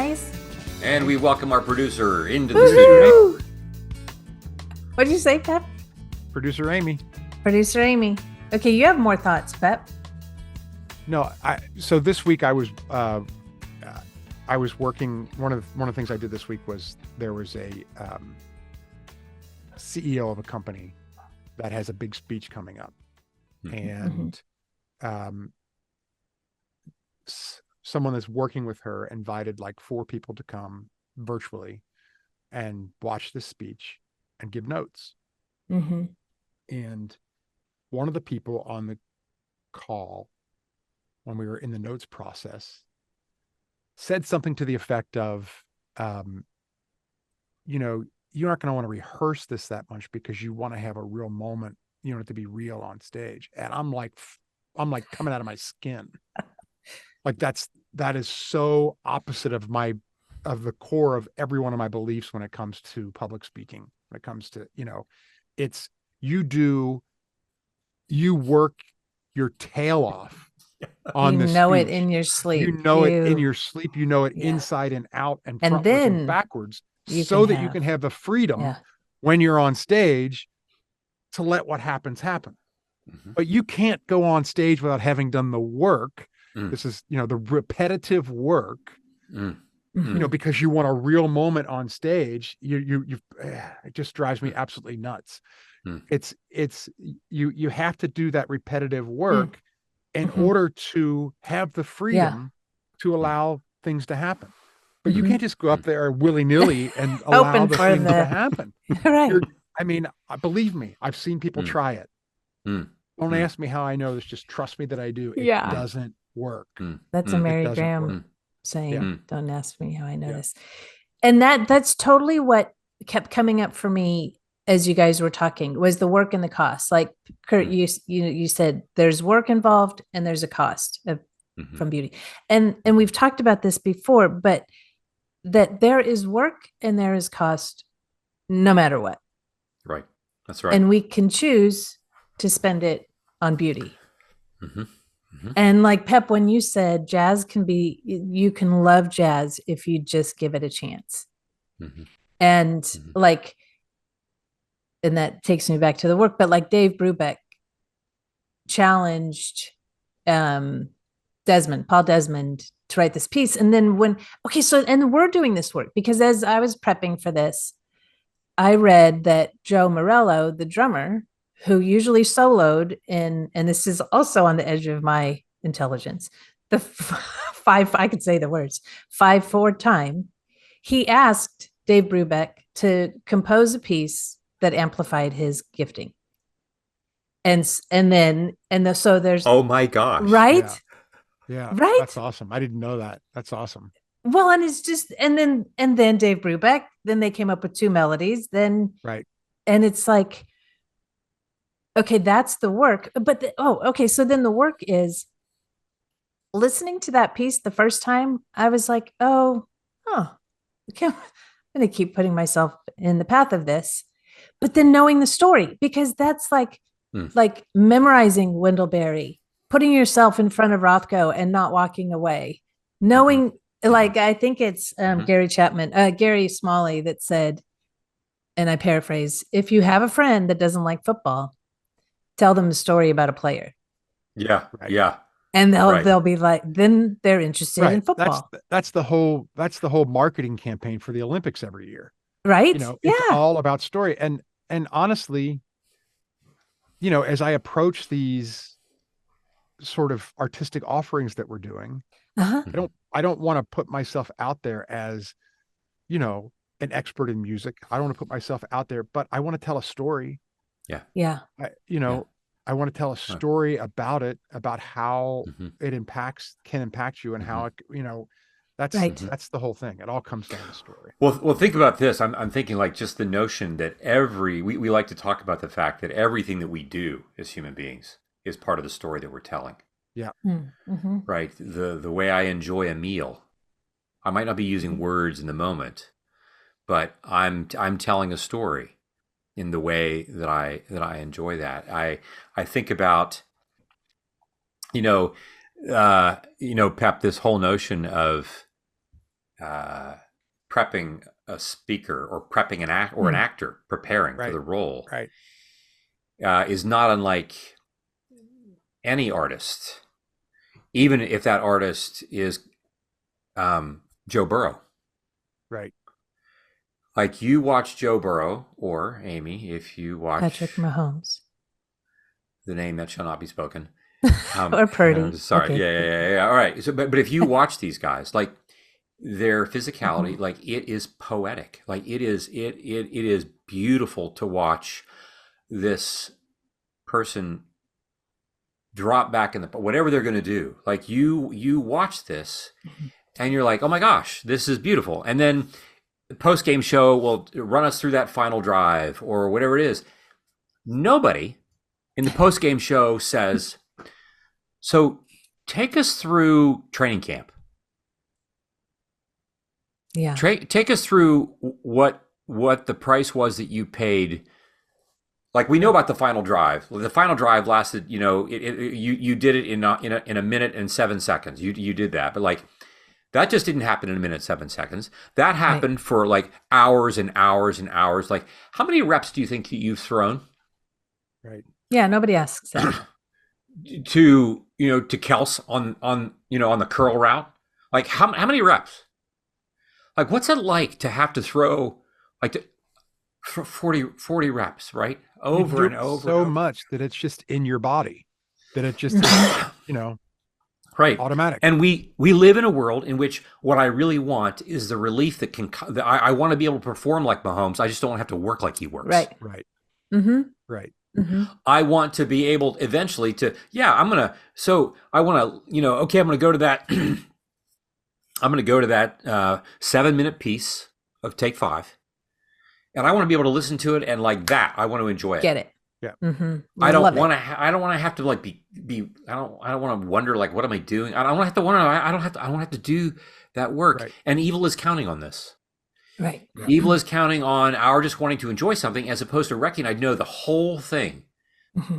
guys. And we welcome our producer into the Woo-hoo! studio. What'd you say, Pep? Producer Amy. Producer Amy. Okay, you have more thoughts, Pep. No, so this week I was working. One of the things I did this week was there was a CEO of a company that has a big speech coming up, and someone that's working with her invited like 4 people to come virtually and watch this speech and give notes. And one of the people on the call, when we were in the notes process, said something to the effect of, you're not going to want to rehearse this that much because you want to have a real moment, you want it to be real on stage. And I'm like coming out of my skin. Like that is so opposite of the core of every one of my beliefs when it comes to public speaking, when it comes to, it's, you work your tail off on the speech. You know it in your sleep. You know it in your sleep. You know it inside and out and frontwards and backwards, so that you can have the freedom when you're on stage to let what happens happen. But you can't go on stage without having done the work. This is, the repetitive work, because you want a real moment on stage. It just drives me absolutely nuts. It's you have to do that repetitive work in order to have the freedom to allow things to happen. But you can't just go up there willy-nilly and allow the things to happen. Right. Believe me, I've seen people try it. Don't ask me how I know this. Just trust me that I do. It doesn't work. That's a Mary Graham saying, don't ask me how I know this. And that's totally what kept coming up for me as you guys were talking, was the work and the cost. Like Curt, you said there's work involved and there's a cost from beauty. And we've talked about this before, but that there is work and there is cost no matter what. Right. That's right. And we can choose to spend it on beauty. And like Pep, when you said jazz you can love jazz if you just give it a chance. And and that takes me back to the work, but like Dave Brubeck challenged Paul Desmond to write this piece. And then and we're doing this work because as I was prepping for this, I read that Joe Morello, the drummer, who usually soloed and this is also on the edge of my intelligence, the 5/4 time, he asked Dave Brubeck to compose a piece that amplified his gifting. So there's, oh my gosh. Right? Yeah. Right. That's awesome. I didn't know that. That's awesome. Well, and it's just, and then Dave Brubeck, then they came up with 2 melodies, then, right. And it's like, okay, that's the work. But so then the work is listening to that piece the first time. I was like, okay, I'm going to keep putting myself in the path of this, but then knowing the story, because that's like memorizing Wendell-Berry, putting yourself in front of Rothko and not walking away, knowing, like, I think it's Gary Smalley that said, and I paraphrase, if you have a friend that doesn't like football, tell them a story about a player. Yeah. Right. Yeah. And they'll be like, then they're interested in football. That's the whole marketing campaign for the Olympics every year. Right. It's all about story. And honestly, as I approach these sort of artistic offerings that we're doing, I don't want to put myself out there as, an expert in music. I don't want to put myself out there, but I want to tell a story. Yeah. I want to tell a story about it, about how it can impact you and how it, that's the whole thing. It all comes down to story. Well, think about this. I'm thinking like just the notion that we like to talk about the fact that everything that we do as human beings is part of the story that we're telling. Yeah. Right. The way I enjoy a meal, I might not be using words in the moment, but I'm telling a story in the way that I enjoy that. I think about, Pep, this whole notion of uh, prepping a speaker or prepping an actor preparing for the role Right. Is not unlike any artist, even if that artist is Joe Burrow. Right. Like you watch Joe Burrow, or Amy, if you watch Patrick Mahomes, the name that shall not be spoken. Or Purdy. Sorry. Okay. Yeah. All right. So, but if you watch these guys, like their physicality, like it is poetic. Like it is beautiful to watch this person drop back in the whatever they're going to do. Like you watch this, and you're like, oh my gosh, this is beautiful. And then the post game show will run us through that final drive or whatever it is. Nobody in the post game show says, so take us through training camp. Yeah. Take us through what the price was that you paid. Like we know about the final drive. The final drive lasted, you did it in a minute and 7 seconds. You did that, but like that just didn't happen in a minute 7 seconds. That happened for like hours and hours and hours. Like how many reps do you think you've thrown? Right. Yeah, nobody asks that. to Kels on the curl route. Like how many reps? Like what's it like to have to throw like 40 reps, right? Over and over. So much that it's just in your body. That it just is, right, automatic. And we live in a world in which what I really want is the relief that I want to be able to perform like Mahomes. I just don't have to work like he works. Right. Right. Mm-hmm. Right. Mm-hmm. I want to be able eventually to, I'm going to go to that. I'm going to go to that 7-minute piece of take 5. And I want to be able to listen to it. And like that, I want to enjoy it. Get it. Yeah. Mm-hmm. I don't want to have to like be, I don't want to wonder, like, what am I doing? I don't have to wonder. I don't have to do that work. Right. And evil is counting on this. Right. Evil is counting on our just wanting to enjoy something as opposed to recognize, no, the whole thing,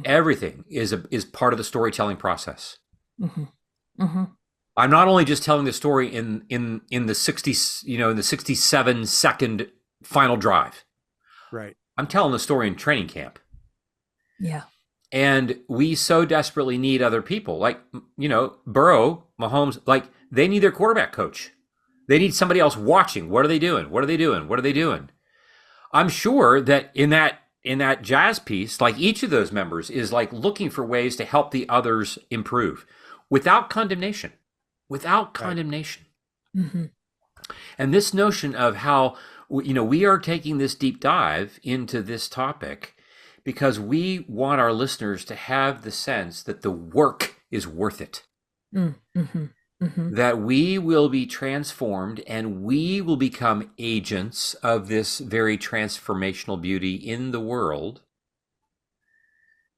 everything is part of the storytelling process. I'm not only just telling the story in the 60, in the 67-second final drive. Right. I'm telling the story in training camp. Yeah. And we so desperately need other people. Like, Burrow, Mahomes, like they need their quarterback coach. They need somebody else watching. What are they doing? What are they doing? What are they doing? I'm sure that in that jazz piece, like each of those members is like looking for ways to help the others improve without condemnation. Without condemnation. Mm-hmm. And this notion of how, we are taking this deep dive into this topic because we want our listeners to have the sense that the work is worth it. Mm-hmm. Mm-hmm. That we will be transformed and we will become agents of this very transformational beauty in the world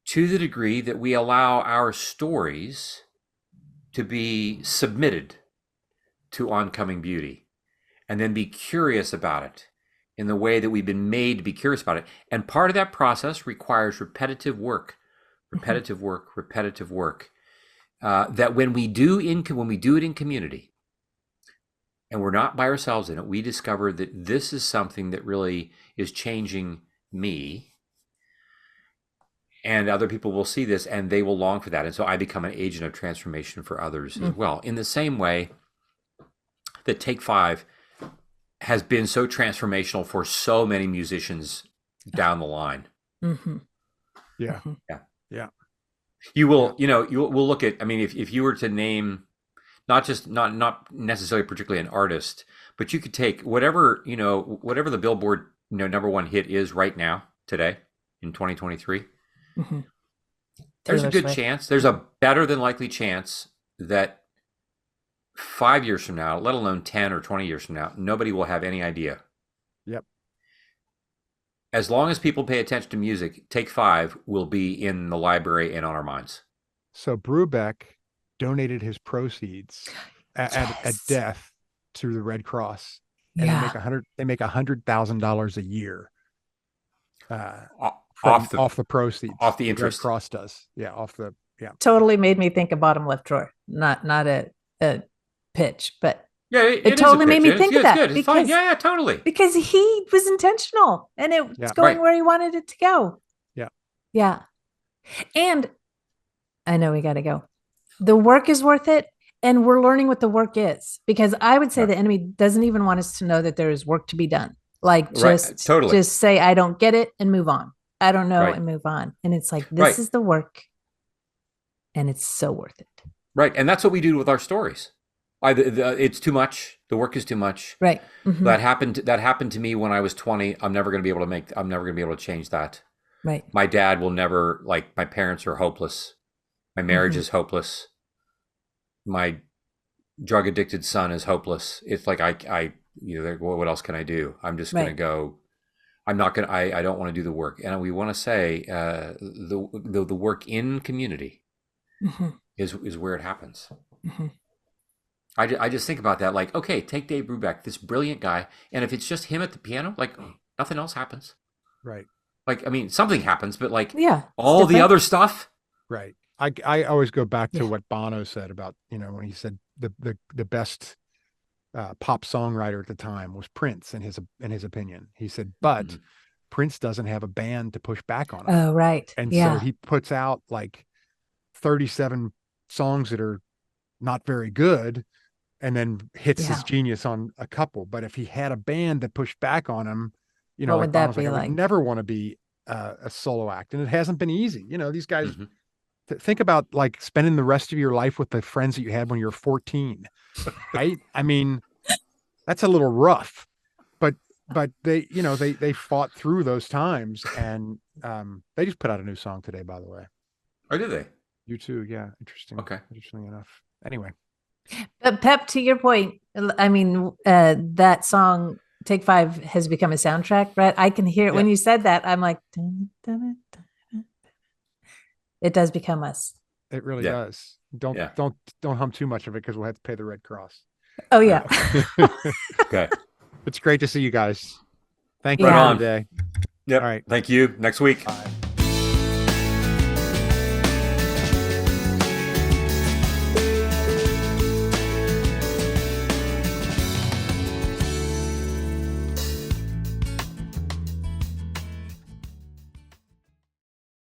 to the degree that we allow our stories to be submitted to oncoming beauty and then be curious about it in the way that we've been made to be curious about it. And part of that process requires repetitive work. That when we do it in community and we're not by ourselves in it, we discover that this is something that really is changing me, and other people will see this and they will long for that. And so I become an agent of transformation for others as well. In the same way that Take 5 has been so transformational for so many musicians down the line. Mm-hmm. Yeah. Yeah. Yeah. You will, we'll look at, I mean, if you were to name not necessarily particularly an artist, but you could take whatever the Billboard, #1 hit is right now, today in 2023. Mm-hmm. There's a good chance, there's a better than likely chance that 5 years from now, let alone 10 or 20 years from now, nobody will have any idea. Yep. As long as people pay attention to music, Take 5 will be in the library and on our minds. So Brubeck donated his proceeds at death to the Red Cross, and they make $100,000 a year off the proceeds, off the interest. Red Cross does, Totally made me think of bottom left drawer. Not a pitch, but Yeah, It it is a totally made pitch. me think of It's that good. It's fine. Yeah, totally. because he was intentional and it's going Right. where he wanted it to go. Yeah. Yeah. And I know we got to go. The work is worth it. And we're learning what the work is, because I would say the enemy doesn't even want us to know that there is work to be done. Like totally. just say, I don't get it and move on. I don't know and move on. And it's like, this is the work and it's so worth it. Right. And that's what we do with our stories. It's too much. The work is too much. Right. Mm-hmm. That happened to me when I was 20. I'm never going to be able to change that. Right. My dad will never, my parents are hopeless. My marriage is hopeless. My drug addicted son is hopeless. It's like, what else can I do? I'm just going to go. I'm not going to, I don't want to do the work. And we want to say, the work in community is where it happens. I just think about that. Like, okay, take Dave Brubeck, this brilliant guy. And if it's just him at the piano, nothing else happens. Right. Something happens, but all the other stuff. Right. I always go back to what Bono said about, when he said the best pop songwriter at the time was Prince in his opinion. He said, but Prince doesn't have a band to push back on him. Oh, right. And so he puts out 37 songs that are not very good and then hits his genius on a couple. But if he had a band that pushed back on him, what would that be like? I would never want to be a solo act. And it hasn't been easy. These guys, think about spending the rest of your life with the friends that you had when you were 14, right? I mean, that's a little rough, but they fought through those times, and they just put out a new song today, by the way. Oh, did they? You too. Yeah. Interesting. Okay. Interestingly enough. Anyway. But Pep, to your point, I mean, that song Take Five has become a soundtrack, right? I can hear it when you said that. I'm like, dun, dun, dun, dun. It does become us. It really does. Don't hum too much of it, because we'll have to pay the Red Cross. Oh yeah. Okay. It's great to see you guys. Thank you for today. Yep. All right. Thank you. Next week. Bye.